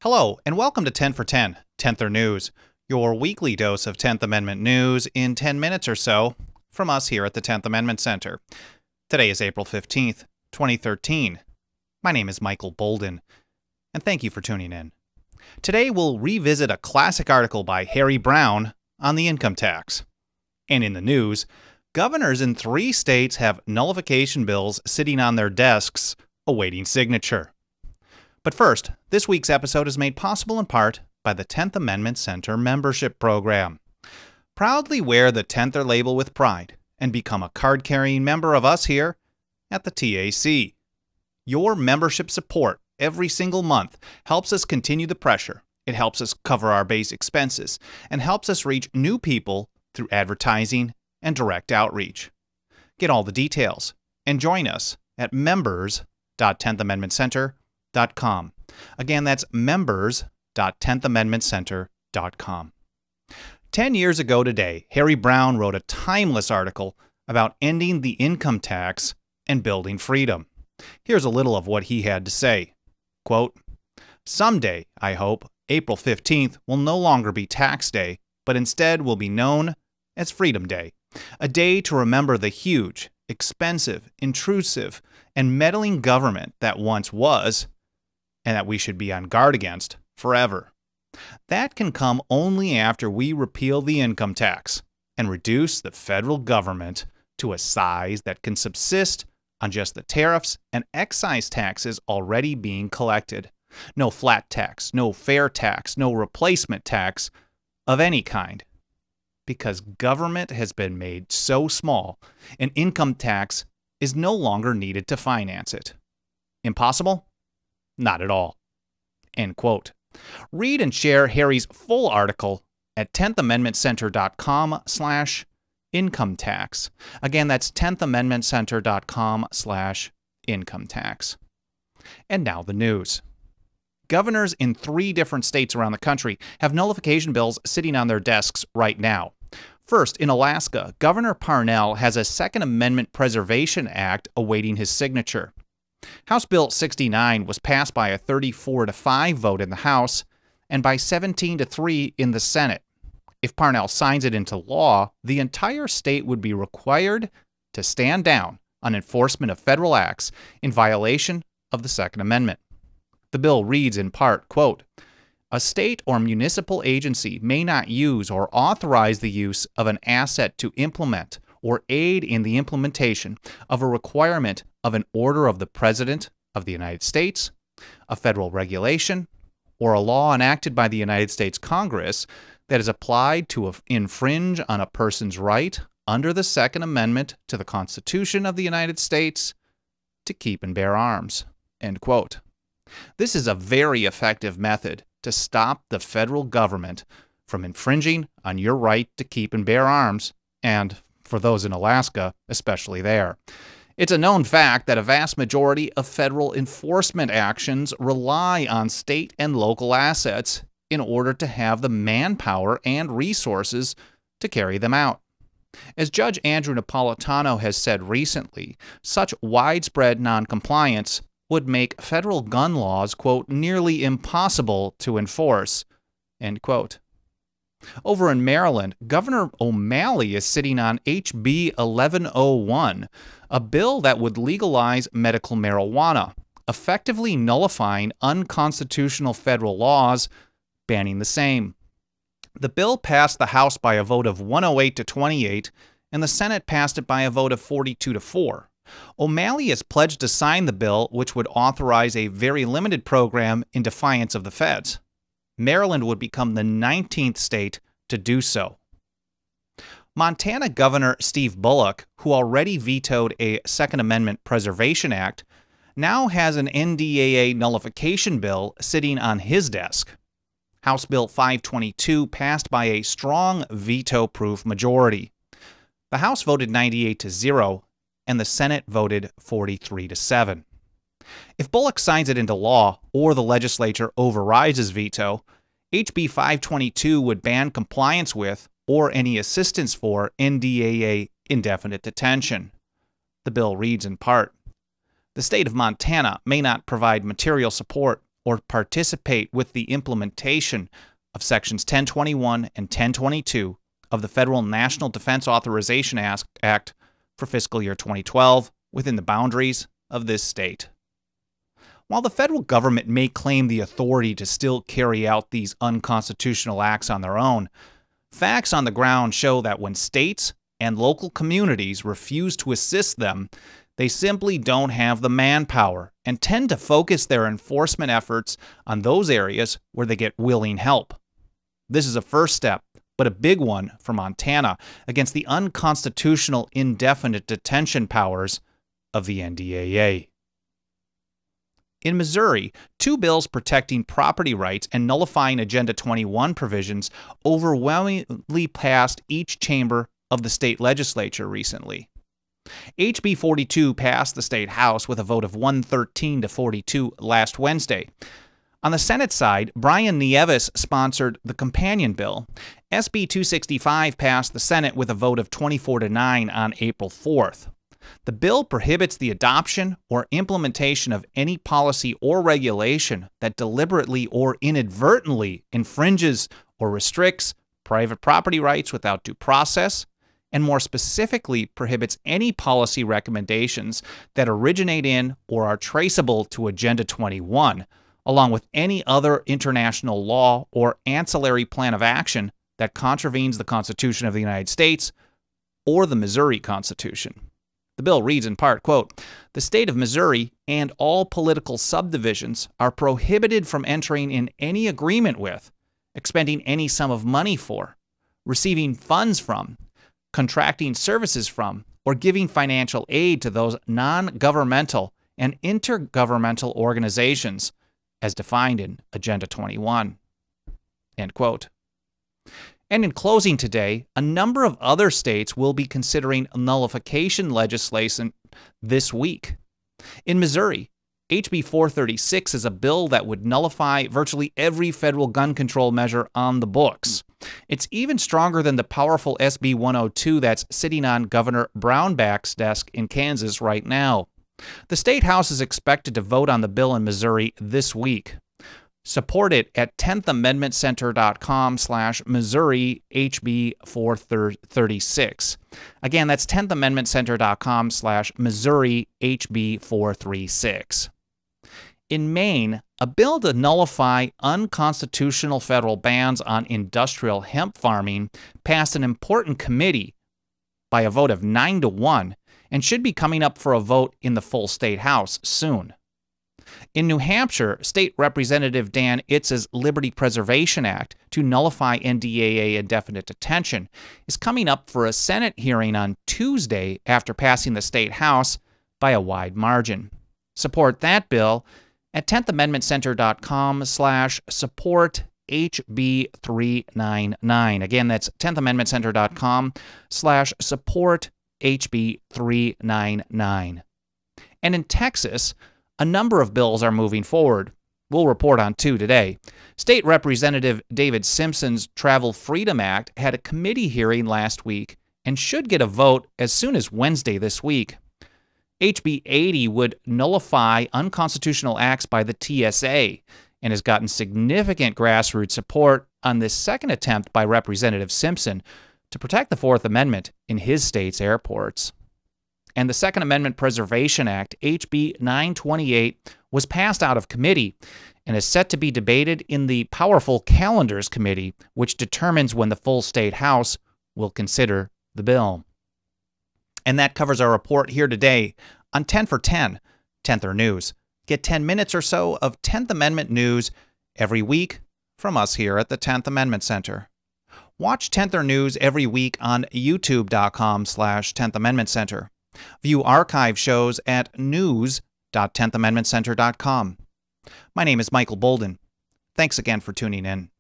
Hello, and welcome to 10 for 10, 10th News, your weekly dose of 10th Amendment news in 10 minutes or so from us here at the 10th Amendment Center. Today is April 15th, 2013. My name is Michael Bolden, and thank you for tuning in. Today we'll revisit a classic article by Harry Browne on the income tax. And in the news, governors in 3 states have nullification bills sitting on their desks awaiting signature. But first, this week's episode is made possible in part by the 10th Amendment Center membership program. Proudly wear the 10ther label with pride and become a card-carrying member of us here at the TAC. Your membership support every single month helps us continue the pressure. It helps us cover our base expenses and helps us reach new people through advertising and direct outreach. Get all the details and join us at members.10thamendmentcenter.com. Again, that's members.10thamendmentcenter.com. 10 years ago today, Harry Browne wrote a timeless article about ending the income tax and building freedom. Here's a little of what he had to say. Quote, "Someday, I hope, April 15th will no longer be tax day, but instead will be known as Freedom Day, a day to remember the huge, expensive, intrusive, and meddling government that once was, and that we should be on guard against forever. That can come only after we repeal the income tax and reduce the federal government to a size that can subsist on just the tariffs and excise taxes already being collected. No flat tax, no fair tax, no replacement tax of any kind. Because government has been made so small, an income tax is no longer needed to finance it. Impossible? Not at all." End quote. Read and share Harry's full article at 10thamendmentcenter.com/income tax. Again, that's 10thamendmentcenter.com/income tax. And now the news. Governors in 3 different states around the country have nullification bills sitting on their desks right now. First, in Alaska, Governor Parnell has a Second Amendment Preservation Act awaiting his signature. House Bill 69 was passed by a 34-5 vote in the House and by 17-3 in the Senate. If Parnell signs it into law, the entire state would be required to stand down on enforcement of federal acts in violation of the Second Amendment. The bill reads in part, quote, "A state or municipal agency may not use or authorize the use of an asset to implement or aid in the implementation of a requirement of an order of the President of the United States, a federal regulation, or a law enacted by the United States Congress that is applied to infringe on a person's right under the Second Amendment to the Constitution of the United States to keep and bear arms." End quote. This is a very effective method to stop the federal government from infringing on your right to keep and bear arms, and for those in Alaska, especially there. It's a known fact that a vast majority of federal enforcement actions rely on state and local assets in order to have the manpower and resources to carry them out. As Judge Andrew Napolitano has said recently, such widespread noncompliance would make federal gun laws, quote, "nearly impossible to enforce," end quote. Over in Maryland, Governor O'Malley is sitting on HB 1101, a bill that would legalize medical marijuana, effectively nullifying unconstitutional federal laws banning the same. The bill passed the House by a vote of 108 to 28, and the Senate passed it by a vote of 42 to 4. O'Malley has pledged to sign the bill, which would authorize a very limited program in defiance of the feds. Maryland would become the 19th state to do so. Montana Governor Steve Bullock, who already vetoed a Second Amendment Preservation Act, now has an NDAA nullification bill sitting on his desk. House Bill 522 passed by a strong veto-proof majority. The House voted 98 to 0, and the Senate voted 43 to 7. If Bullock signs it into law or the legislature overrides his veto, HB 522 would ban compliance with or any assistance for NDAA indefinite detention. The bill reads in part, "The state of Montana may not provide material support or participate with the implementation of Sections 1021 and 1022 of the Federal National Defense Authorization Act for fiscal year 2012 within the boundaries of this state. While the federal government may claim the authority to still carry out these unconstitutional acts on their own, facts on the ground show that when states and local communities refuse to assist them, they simply don't have the manpower and tend to focus their enforcement efforts on those areas where they get willing help. This is a first step, but a big one for Montana against the unconstitutional indefinite detention powers of the NDAA. In Missouri, 2 bills protecting property rights and nullifying Agenda 21 provisions overwhelmingly passed each chamber of the state legislature recently. HB 42 passed the state House with a vote of 113 to 42 last Wednesday. On the Senate side, Brian Nieves sponsored the companion bill. SB 265 passed the Senate with a vote of 24 to 9 on April 4th. The bill prohibits the adoption or implementation of any policy or regulation that deliberately or inadvertently infringes or restricts private property rights without due process, and more specifically prohibits any policy recommendations that originate in or are traceable to Agenda 21, along with any other international law or ancillary plan of action that contravenes the Constitution of the United States or the Missouri Constitution. The bill reads in part, quote, "The state of Missouri and all political subdivisions are prohibited from entering in any agreement with, expending any sum of money for, receiving funds from, contracting services from, or giving financial aid to those non-governmental and intergovernmental organizations as defined in Agenda 21." End quote. And in closing today, a number of other states will be considering nullification legislation this week. In Missouri, HB 436 is a bill that would nullify virtually every federal gun control measure on the books. It's even stronger than the powerful SB 102 that's sitting on Governor Brownback's desk in Kansas right now. The State House is expected to vote on the bill in Missouri this week. Support it at 10thamendmentcenter.com/Missouri HB 436. Again, that's 10thamendmentcenter.com/Missouri HB 436. In Maine, a bill to nullify unconstitutional federal bans on industrial hemp farming passed an important committee by a vote of 9 to 1 and should be coming up for a vote in the full State House soon. In New Hampshire, State Representative Dan Itz's Liberty Preservation Act to nullify NDAA indefinite detention is coming up for a Senate hearing on Tuesday after passing the State House by a wide margin. Support that bill at 10thamendmentcenter.com/support HB 399. Again, that's 10thamendmentcenter.com/support HB 399. And in Texas, a number of bills are moving forward. We'll report on 2 today. State Representative David Simpson's Travel Freedom Act had a committee hearing last week and should get a vote as soon as Wednesday this week. HB 80 would nullify unconstitutional acts by the TSA and has gotten significant grassroots support on this second attempt by Representative Simpson to protect the Fourth Amendment in his state's airports. And the Second Amendment Preservation Act, HB 928, was passed out of committee and is set to be debated in the powerful Calendars Committee, which determines when the full State House will consider the bill. And that covers our report here today on 10 for 10, 10th News. Get 10 minutes or so of 10th Amendment news every week from us here at the 10th Amendment Center. Watch 10th News every week on youtube.com/10th Amendment Center. View archive shows at news.10thamendmentcenter.com. My name is Michael Bolden. Thanks again for tuning in.